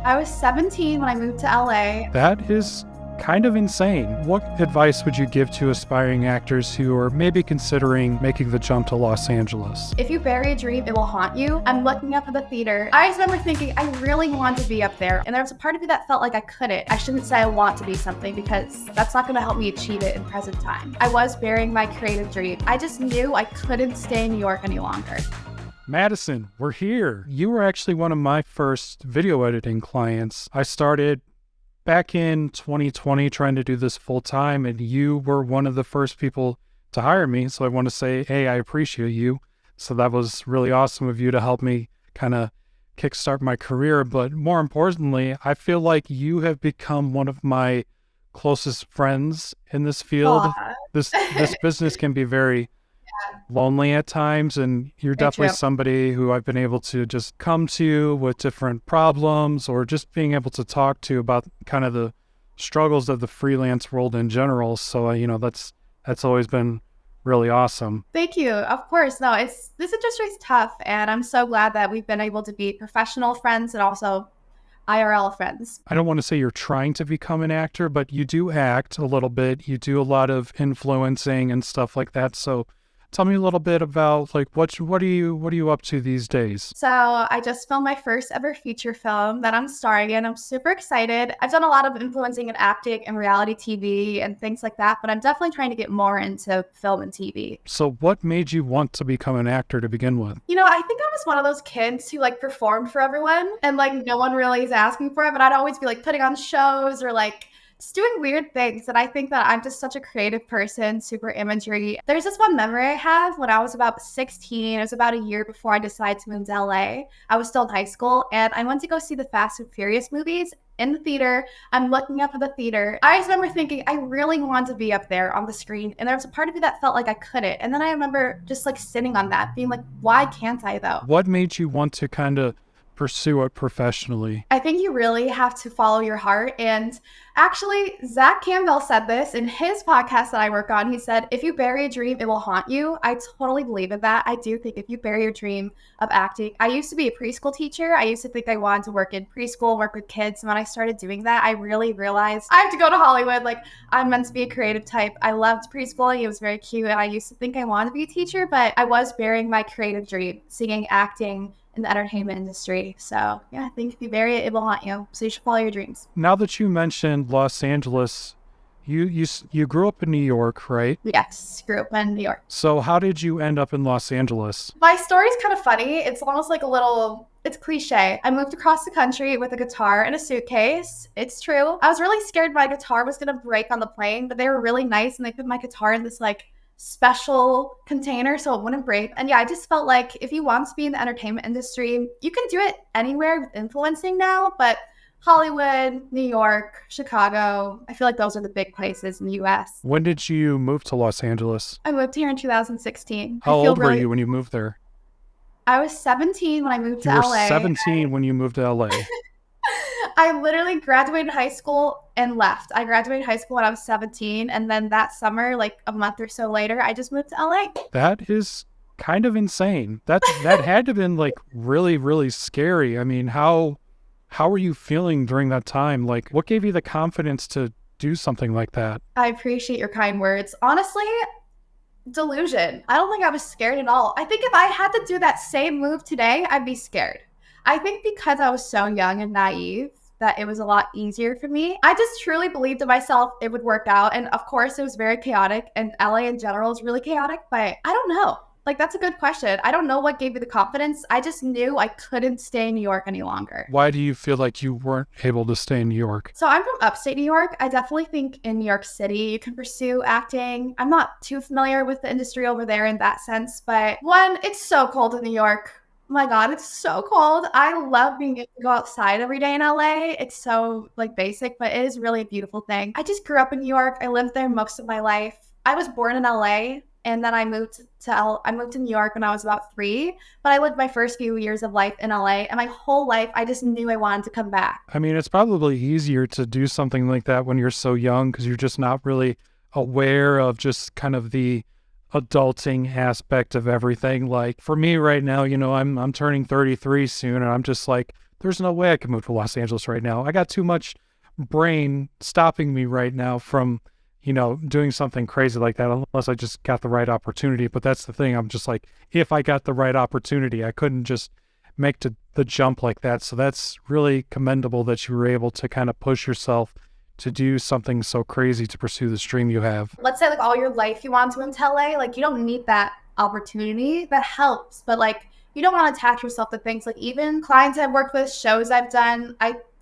I was 17 when I moved to LA. That is kind of insane. What advice would you give to aspiring actors who are maybe considering making the jump to Los Angeles? If you bury a dream, it will haunt you. I'm looking up at the theater. I just remember thinking, I really want to be up there. And there was a part of me that felt like I couldn't. I shouldn't say I want to be something because that's not going to help me achieve it in present time. I was burying my creative dream. I just knew I couldn't stay in New York any longer. Madison, we're here. You were actually one of my first video editing clients. I started back in 2020 trying to do this full time, and you were one of the first people to hire me. So I want to say, hey, I appreciate you. So that was really awesome of you to help me kind of kickstart my career. But more importantly, I feel like you have become one of my closest friends in this field. Aw. This business can be very lonely at times, and you're Very definitely true. somebody who I've been able to just come to with different problems, or just being able to talk to about kind of the struggles of the freelance world in general. So that's always been really awesome. Thank you. Of course. No, this industry is tough, and I'm so glad that we've been able to be professional friends and also IRL friends. I don't want to say you're trying to become an actor, but you do act a little bit. You do a lot of influencing and stuff like that. So tell me a little bit about like what are you up to these days? So I just filmed my first ever feature film that I'm starring in. I'm super excited. I've done a lot of influencing and acting and reality TV and things like that, but I'm definitely trying to get more into film and TV. So what made you want to become an actor to begin with? I think I was one of those kids who like performed for everyone and like no one really is asking for it, but I'd always be like putting on shows or like just doing weird things. And I think that I'm just such a creative person, super imagery. There's this one memory I have when I was about 16. It was about a year before I decided to move to LA. I was still in high school and I went to go see the Fast and Furious movies in the theater. I'm looking up at the theater. I just remember thinking, I really want to be up there on the screen. And there was a part of me that felt like I couldn't. And then I remember just like sitting on that, being like, why can't I though? What made you want to kind of pursue it professionally? I think you really have to follow your heart. And actually, Zach Campbell said this in his podcast that I work on. He said, if you bury a dream, it will haunt you. I totally believe in that. I do think if you bury your dream of acting, I used to be a preschool teacher. I used to think I wanted to work in preschool, work with kids. And when I started doing that, I really realized I have to go to Hollywood. Like, I'm meant to be a creative type. I loved preschooling. It was very cute. And I used to think I wanted to be a teacher, but I was burying my creative dream, singing, acting, in the entertainment industry. So yeah, I think if you bury it, it will haunt you. So you should follow your dreams. Now that you mentioned Los Angeles, you grew up in New York, right? Yes, grew up in New York. So how did you end up in Los Angeles? My story's kind of funny. It's almost like it's cliche. I moved across the country with a guitar and a suitcase. It's true. I was really scared my guitar was going to break on the plane, but they were really nice and they put my guitar in this like special container so it wouldn't break. And yeah, I just felt like if you want to be in the entertainment industry, you can do it anywhere with influencing now, but Hollywood, New York, Chicago, I feel like those are the big places in the US. When did you move to Los Angeles? I moved here in 2016. How old were you when you moved there? I was 17 when I moved to You were LA. 17 when you moved to LA. I literally graduated high school and left. I graduated high school when I was 17, and then that summer, like a month or so later, I just moved to LA. That is kind of insane. That had to have been like really, really scary. I mean, how were you feeling during that time? Like, what gave you the confidence to do something like that? I appreciate your kind words. Honestly, delusion. I don't think I was scared at all. I think if I had to do that same move today, I'd be scared. I think because I was so young and naive that it was a lot easier for me. I just truly believed in myself it would work out. And of course, it was very chaotic, and LA in general is really chaotic, but I don't know. Like, that's a good question. I don't know what gave me the confidence. I just knew I couldn't stay in New York any longer. Why do you feel like you weren't able to stay in New York? So I'm from upstate New York. I definitely think in New York City you can pursue acting. I'm not too familiar with the industry over there in that sense, but one, it's so cold in New York. Oh my God, it's so cold. I love being able to go outside every day in LA. It's so like basic, but it is really a beautiful thing. I just grew up in New York. I lived there most of my life. I was born in LA. And then I moved to New York when I was about 3, but I lived my first few years of life in LA, and my whole life I just knew I wanted to come back. I mean, it's probably easier to do something like that when you're so young because you're just not really aware of just kind of the adulting aspect of everything. Like for me right now, I'm turning 33 soon, and I'm just like, there's no way I can move to Los Angeles right now. I got too much brain stopping me right now from, doing something crazy like that, unless I just got the right opportunity. But that's the thing. I'm just like, if I got the right opportunity, I couldn't just make the jump like that. So that's really commendable that you were able to kind of push yourself to do something so crazy to pursue this dream you have. Let's say like all your life you want to move to LA, like you don't need that opportunity. That helps, but like you don't want to attach yourself to things. Like even clients I've worked with, shows I've done,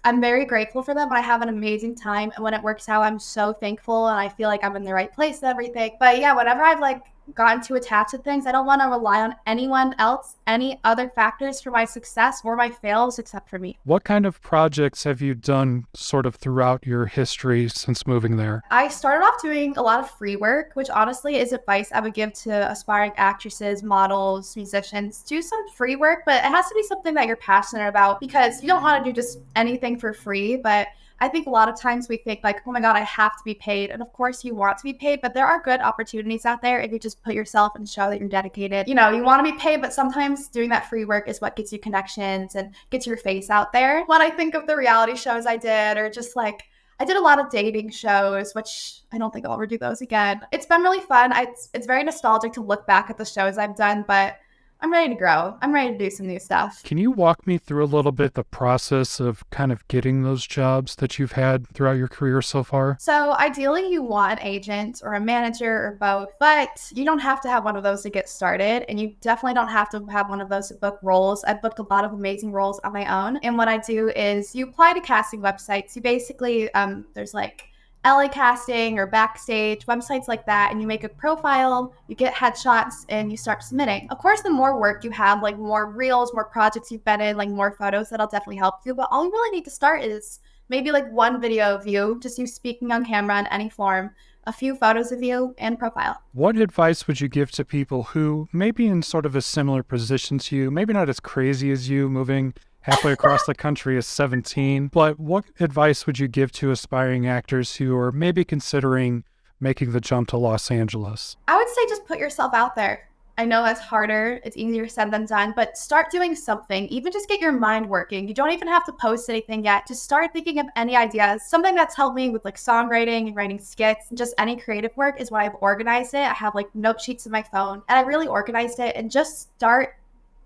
I'm very grateful for them. I have an amazing time, and when it works out, I'm so thankful, and I feel like I'm in the right place and everything. But yeah, whenever I've like gotten too attached to things, I don't want to rely on anyone else, any other factors for my success or my fails except for me. What kind of projects have you done sort of throughout your history since moving there? I started off doing a lot of free work, which honestly is advice I would give to aspiring actresses, models, musicians. Do some free work, but it has to be something that you're passionate about, because you don't want to do just anything for free. But I think a lot of times we think like, oh my God, I have to be paid. And of course you want to be paid, but there are good opportunities out there if you just put yourself and show that you're dedicated. You want to be paid, but sometimes doing that free work is what gets you connections and gets your face out there. When I think of the reality shows I did, or just like, I did a lot of dating shows, which I don't think I'll ever do those again. It's been really fun. It's very nostalgic to look back at the shows I've done, but I'm ready to grow. I'm ready to do some new stuff. Can you walk me through a little bit the process of kind of getting those jobs that you've had throughout your career so far? So ideally you want an agent or a manager or both, but you don't have to have one of those to get started, and you definitely don't have to have one of those to book roles. I've booked a lot of amazing roles on my own, and what I do is you apply to casting websites. You basically, there's like LA Casting or Backstage, websites like that, and you make a profile, you get headshots, and you start submitting. Of course, the more work you have, like more reels, more projects you've been in, like more photos, that'll definitely help you. But all you really need to start is maybe like one video of you, just you speaking on camera in any form, a few photos of you, and profile. What advice would you give to people who may be in sort of a similar position to you, maybe not as crazy as you, moving halfway across the country as 17, but what advice would you give to aspiring actors who are maybe considering making the jump to Los Angeles? I would say just put yourself out there. I know that's harder. It's easier said than done, but start doing something. Even just get your mind working. You don't even have to post anything yet. Just start thinking of any ideas. Something that's helped me with like songwriting and writing skits and just any creative work is when I've organized it. I have like note sheets in my phone, and I really organized it, and just start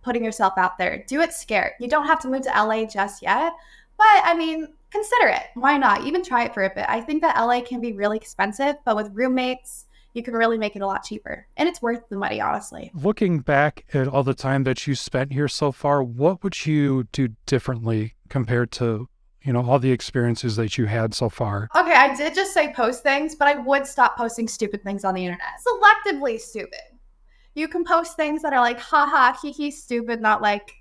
putting yourself out there. Do it scared. You don't have to move to LA just yet, but I mean, consider it. Why not? Even try it for a bit. I think that LA can be really expensive, but with roommates, you can really make it a lot cheaper. And it's worth the money, honestly. Looking back at all the time that you spent here so far, what would you do differently compared to, all the experiences that you had so far? Okay, I did just say post things, but I would stop posting stupid things on the internet. Selectively stupid. You can post things that are like, haha, hee stupid, not like,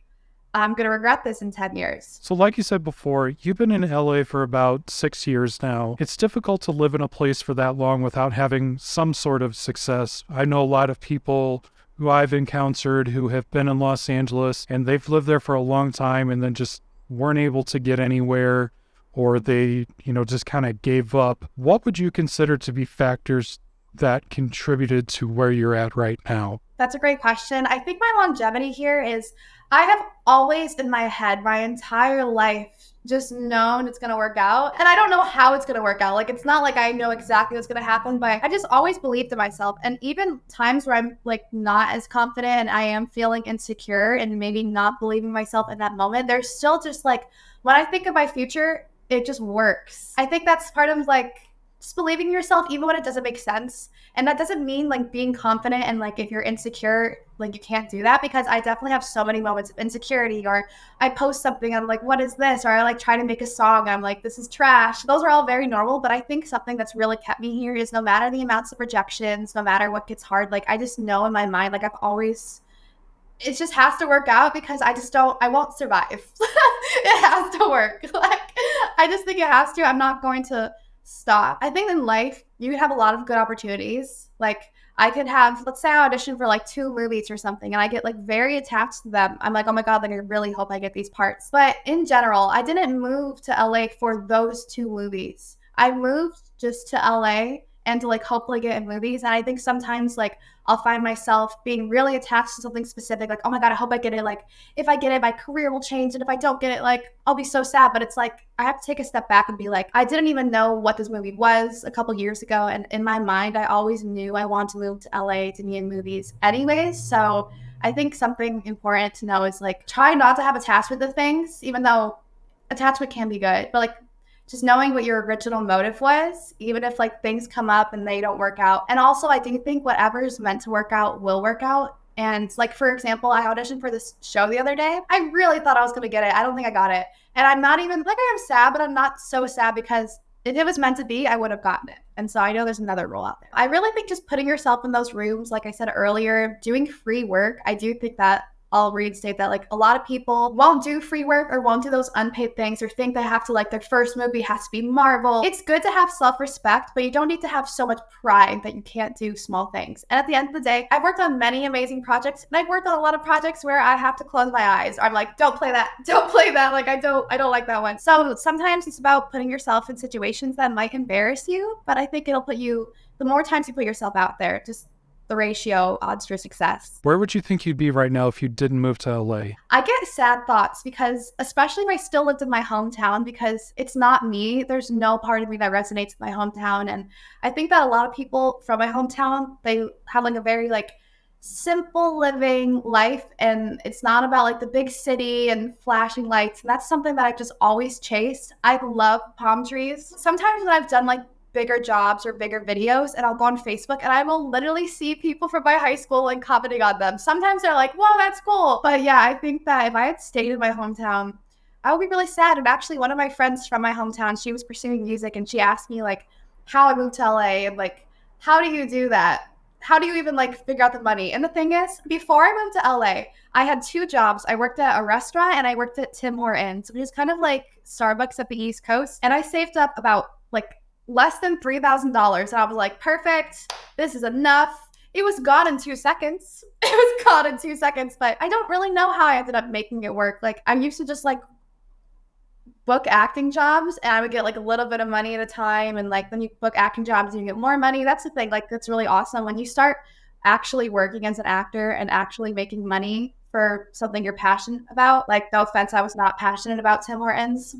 I'm going to regret this in 10 years. So like you said before, you've been in LA for about 6 years now. It's difficult to live in a place for that long without having some sort of success. I know a lot of people who I've encountered who have been in Los Angeles, and they've lived there for a long time and then just weren't able to get anywhere, or they, just kind of gave up. What would you consider to be factors that contributed to where you're at right now? That's a great question. I think my longevity here is I have always in my head my entire life just known it's going to work out. And I don't know how it's going to work out. Like, it's not like I know exactly what's going to happen, but I just always believed in myself. And even times where I'm like not as confident and I am feeling insecure and maybe not believing myself in that moment, there's still just like, when I think of my future, it just works. I think that's part of like just believing in yourself even when it doesn't make sense. And that doesn't mean like being confident and like if you're insecure, like you can't do that, because I definitely have so many moments of insecurity, or I post something, I'm like, what is this? Or I like try to make a song, I'm like, this is trash. Those are all very normal, but I think something that's really kept me here is no matter the amounts of rejections, no matter what gets hard, like I just know in my mind, like I've always, it just has to work out, because I won't survive. It has to work. Like, I just think it has to. I'm not going to stop. I think in life, you could have a lot of good opportunities. Like I could have, let's say I audition for like 2 movies or something and I get like very attached to them. I'm like, oh my God, like I really hope I get these parts. But in general, I didn't move to LA for those 2 movies. I moved just to LA and to like hopefully get in movies. And I think sometimes like I'll find myself being really attached to something specific, like, oh my God, I hope I get it. Like, if I get it, my career will change. And if I don't get it, like, I'll be so sad. But it's like, I have to take a step back and be like, I didn't even know what this movie was a couple years ago. And in my mind, I always knew I wanted to move to LA to be in movies anyways. So I think something important to know is like, try not to have attachment to things, even though attachment can be good. But like, just knowing what your original motive was, even if like things come up and they don't work out. And also, I do think whatever is meant to work out will work out. And like, for example, I auditioned for this show the other day. I really thought I was going to get it. I don't think I got it. And I'm not even like, I am sad, but I'm not so sad because if it was meant to be, I would have gotten it. And so I know there's another role out there. I really think just putting yourself in those rooms, like I said earlier, doing free work, I do think that I'll reinstate that. Like, a lot of people won't do free work or won't do those unpaid things or think they have to, like, their first movie has to be Marvel. It's good to have self-respect, but you don't need to have so much pride that you can't do small things. And at the end of the day, I've worked on many amazing projects, and I've worked on a lot of projects where I have to close my eyes. I'm like, don't play that. Don't play that. Like, I don't like that one. So sometimes it's about putting yourself in situations that might embarrass you, but I think it'll put you, the more times you put yourself out there, just the ratio odds for success. Where would you think you'd be right now if you didn't move to LA? I get sad thoughts because, especially if I still lived in my hometown, because it's not me. There's no part of me that resonates with my hometown. And I think that a lot of people from my hometown, they have like a very like simple living life, and it's not about like the big city and flashing lights. And that's something that I just always chased. I love palm trees. Sometimes when I've done like bigger jobs or bigger videos, and I'll go on Facebook and I will literally see people from my high school and commenting on them. Sometimes they're like, whoa, that's cool. But yeah, I think that if I had stayed in my hometown, I would be really sad. And actually, one of my friends from my hometown, she was pursuing music, and she asked me like how I moved to LA and like, how do you do that? How do you even like figure out the money? And the thing is, before I moved to LA, I had two jobs. I worked at a restaurant and I worked at Tim Hortons, which is kind of like Starbucks at the East Coast. And I saved up about like less than $3,000. And I was like, perfect. This is enough. It was gone in 2 seconds. It was gone in 2 seconds, but I don't really know how I ended up making it work. Like, I'm used to just like book acting jobs, and I would get like a little bit of money at a time. And like, then you book acting jobs and you get more money. That's the thing. Like, that's really awesome. When you start actually working as an actor and actually making money for something you're passionate about. Like, no offense, I was not passionate about Tim Hortons.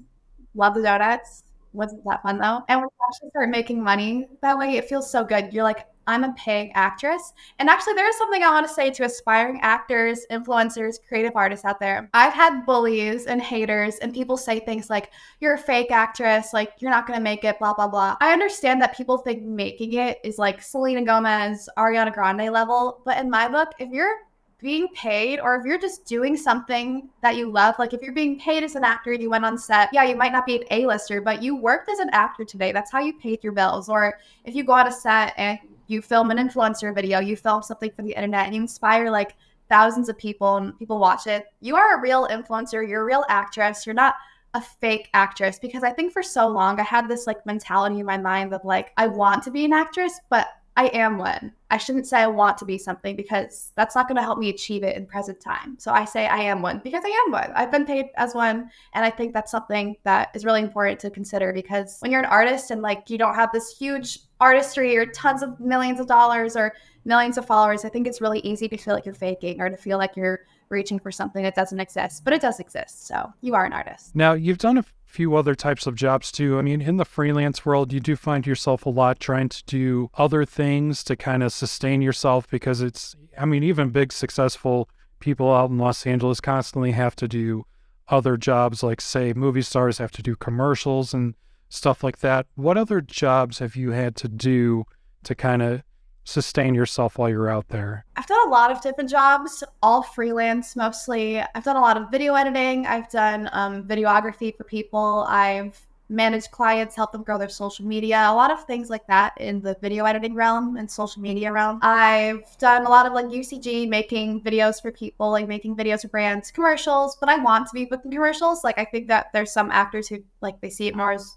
Love the donuts. Wasn't that fun though? And when you actually start making money that way, it feels so good. You're like, I'm a paying actress. And actually, there's something I want to say to aspiring actors, influencers, creative artists out there. I've had bullies and haters and people say things like, you're a fake actress, like you're not going to make it, blah, blah, blah. I understand that people think making it is like Selena Gomez, Ariana Grande level. But in my book, if you're being paid, or if you're just doing something that you love, like if you're being paid as an actor and you went on set, yeah, you might not be an A-lister, but you worked as an actor today. That's how you paid your bills. Or if you go on a set and you film an influencer video, you film something for the internet and you inspire like thousands of people and people watch it, you are a real influencer. You're a real actress. You're not a fake actress. Because I think for so long I had this like mentality in my mind of like, I want to be an actress, but I am one. I shouldn't say I want to be something, because that's not going to help me achieve it in present time. So I say I am one because I am one. I've been paid as one. And I think that's something that is really important to consider, because when you're an artist and like you don't have this huge artistry or tons of millions of dollars or millions of followers, I think it's really easy to feel like you're faking or to feel like you're reaching for something that doesn't exist, but it does exist. So you are an artist. Now, you've done a few other types of jobs too. I mean, in the freelance world, you do find yourself a lot trying to do other things to kind of sustain yourself, because it's, I mean, even big successful people out in Los Angeles constantly have to do other jobs, like say movie stars have to do commercials and stuff like that. What other jobs have you had to do to kind of sustain yourself while you're out there? I've done a lot of different jobs, all freelance mostly. I've done a lot of video editing. I've done videography for people. I've managed clients, helped them grow their social media, a lot of things like that in the video editing realm and social media realm. I've done a lot of like UCG, making videos for people, like making videos for brands, commercials, but I want to be booking commercials. Like, I think that there's some actors who like, they see it more as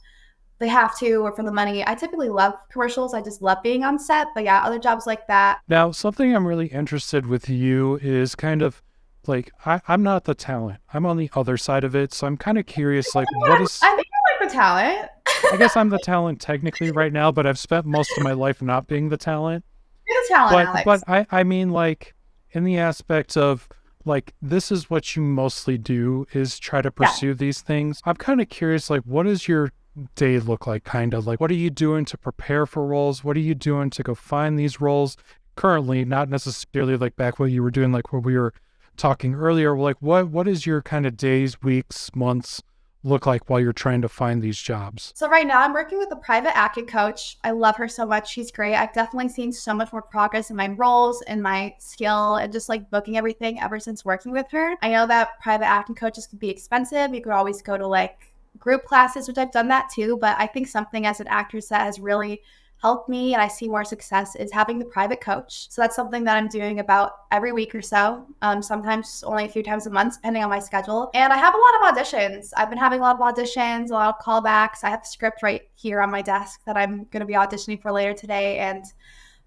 they have to, or for the money. I typically love commercials. I just love being on set. But yeah, other jobs like that. Now, something I'm really interested with you is kind of like, I'm not the talent. I'm on the other side of it. So I'm kind of curious, like, what is... I think you're like the talent. I guess I'm the talent technically right now, but I've spent most of my life not being the talent. You're the talent, But Alex. I mean, like, in the aspect of, like, this is what you mostly do, is try to Yeah. pursue these things. I'm kind of curious, like, what does your day look like? Kind of like, what are you doing to prepare for roles? What are you doing to go find these roles currently? Not necessarily like back what you were doing, like what we were talking earlier. Like, what is your kind of days, weeks, months look like while you're trying to find these jobs? So right now I'm working with a private acting coach. I love her so much. She's great. I've definitely seen so much more progress in my roles and my skill and just like booking everything ever since working with her. I know that private acting coaches can be expensive. You could always go to like group classes, which I've done that too. But I think something as an actress that has really helped me and I see more success is having the private coach. So that's something that I'm doing about every week or so, sometimes only a few times a month, depending on my schedule. And I have a lot of auditions. I've been having a lot of auditions, a lot of callbacks. I have the script right here on my desk that I'm going to be auditioning for later today. And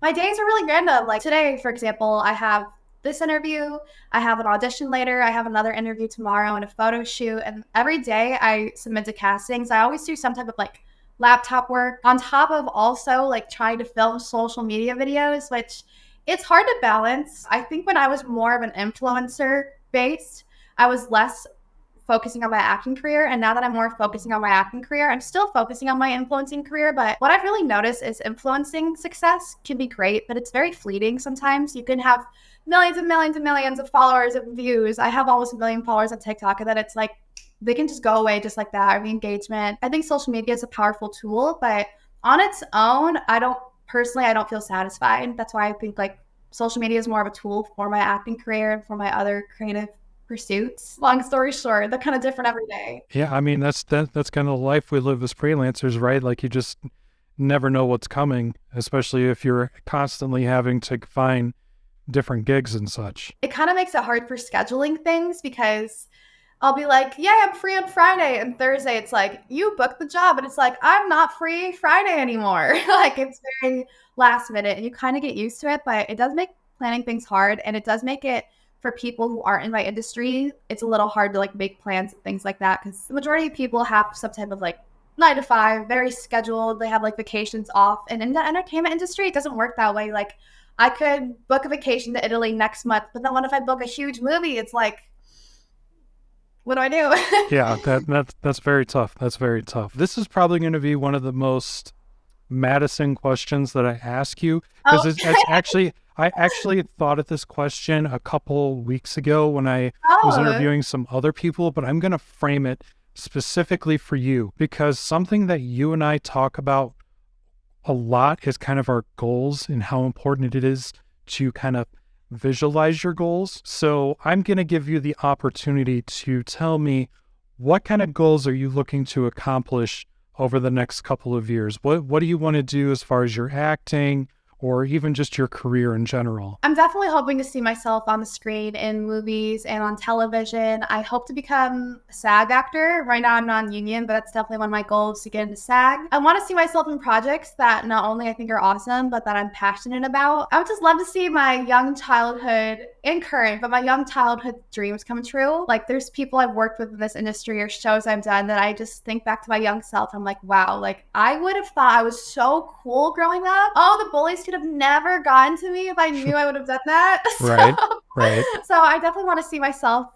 my days are really random. Like today, for example, I have this interview, I have an audition later, I have another interview tomorrow and a photo shoot. And every day I submit to castings. I always do some type of like laptop work on top of also like trying to film social media videos, which it's hard to balance. I think when I was more of an influencer based, I was less focusing on my acting career. And now that I'm more focusing on my acting career, I'm still focusing on my influencing career. But what I've really noticed is influencing success can be great, but it's very fleeting sometimes. You can have millions and millions and millions of followers and views. I have almost 1 million followers on TikTok, and then it's like they can just go away just like that, or the engagement. I think social media is a powerful tool, but on its own, I don't feel satisfied. That's why I think like social media is more of a tool for my acting career and for my other creative pursuits. Long story short, they're kind of different every day. Yeah, I mean, that's kind of the life we live as freelancers, right? Like, you just never know what's coming, especially if you're constantly having to find different gigs and such. It kind of makes it hard for scheduling things because I'll be like, yeah, I'm free on Friday. And Thursday, it's like, you booked the job. And it's like, I'm not free Friday anymore. Like, it's very last minute. And you kind of get used to it. But it does make planning things hard. And it does make it, for people who aren't in my industry, it's a little hard to like make plans and things like that. Because the majority of people have some type of like 9 to 5, very scheduled. They have like vacations off. And in the entertainment industry, it doesn't work that way. Like, I could book a vacation to Italy next month. But then what if I book a huge movie? It's like, what do I do? Yeah, that's very tough. That's very tough. This is probably going to be one of the most Madison questions that I ask you, because it's actually, I actually thought of this question a couple weeks ago when I was interviewing some other people, but I'm going to frame it specifically for you, because something that you and I talk about a lot is kind of our goals and how important it is to kind of visualize your goals. So I'm going to give you the opportunity to tell me, what kind of goals are you looking to accomplish over the next couple of years? What do you want to do as far as your acting or even just your career in general? I'm definitely hoping to see myself on the screen in movies and on television. I hope to become a SAG actor. Right now I'm non-union, but that's definitely one of my goals, to get into SAG. I want to see myself in projects that not only I think are awesome, but that I'm passionate about. I would just love to see my young childhood and current, but my young childhood dreams come true. Like, there's people I've worked with in this industry or shows I've done that I just think back to my young self. I'm like, wow, like I would have thought I was so cool growing up. Oh, the bullies could have never gotten to me if I knew I would have done that. Right, right. So I definitely want to see myself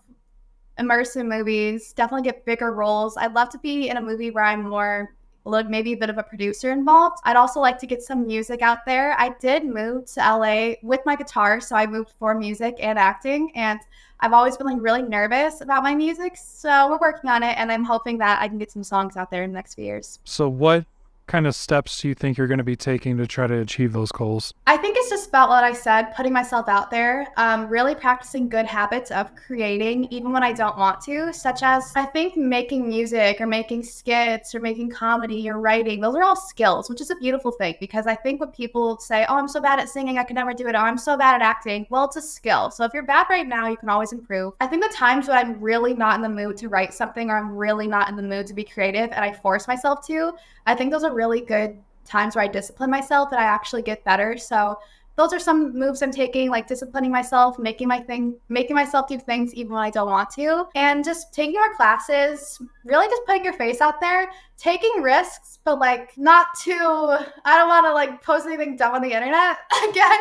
immersed in movies, definitely get bigger roles. I'd love to be in a movie where I'm more like maybe a bit of a producer involved. I'd also like to get some music out there. I did move to LA with my guitar, so I moved for music and acting, and I've always been like really nervous about my music, so we're working on it, and I'm hoping that I can get some songs out there in the next few years. So what kind of steps do you think you're going to be taking to try to achieve those goals? I think it's just about what I said, putting myself out there, really practicing good habits of creating even when I don't want to, such as I think making music or making skits or making comedy or writing. Those are all skills, which is a beautiful thing, because I think when people say, oh, I'm so bad at singing, I can never do it, or I'm so bad at acting, well, it's a skill. So if you're bad right now, you can always improve. I think the times when I'm really not in the mood to write something, or I'm really not in the mood to be creative and I force myself to, I think those are really good times where I discipline myself and I actually get better. So those are some moves I'm taking, like disciplining myself, making myself do things even when I don't want to, and just taking more classes, really just putting your face out there, taking risks, but like not too, I don't want to like post anything dumb on the internet again,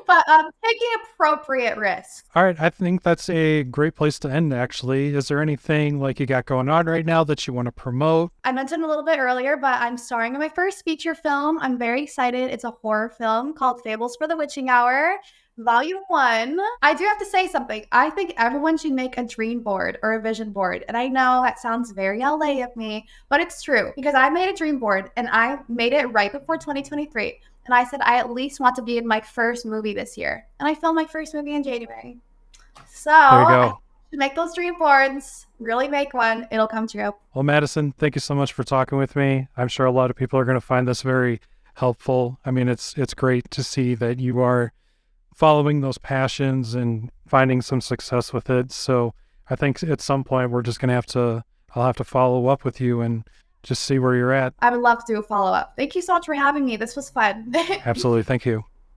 but taking appropriate risks. All right, I think that's a great place to end, actually. Is there anything like you got going on right now that you want to promote? I mentioned a little bit earlier, but I'm starring in my first feature film. I'm very excited. It's a horror film called Fables for the Witching Hour, Volume 1. I do have to say something. I think everyone should make a dream board or a vision board. And I know that sounds very LA of me, but it's true because I made a dream board and I made it right before 2023. And I said, I at least want to be in my first movie this year. And I filmed my first movie in January. So There you go. make those dream boards, really make one. It'll come true. Well, Madison, thank you so much for talking with me. I'm sure a lot of people are going to find this very helpful. I mean, it's great to see that you are following those passions and finding some success with it. So I think at some point I'll have to follow up with you and just see where you're at. I would love to do a follow-up. Thank you so much for having me. This was fun. Absolutely. Thank you.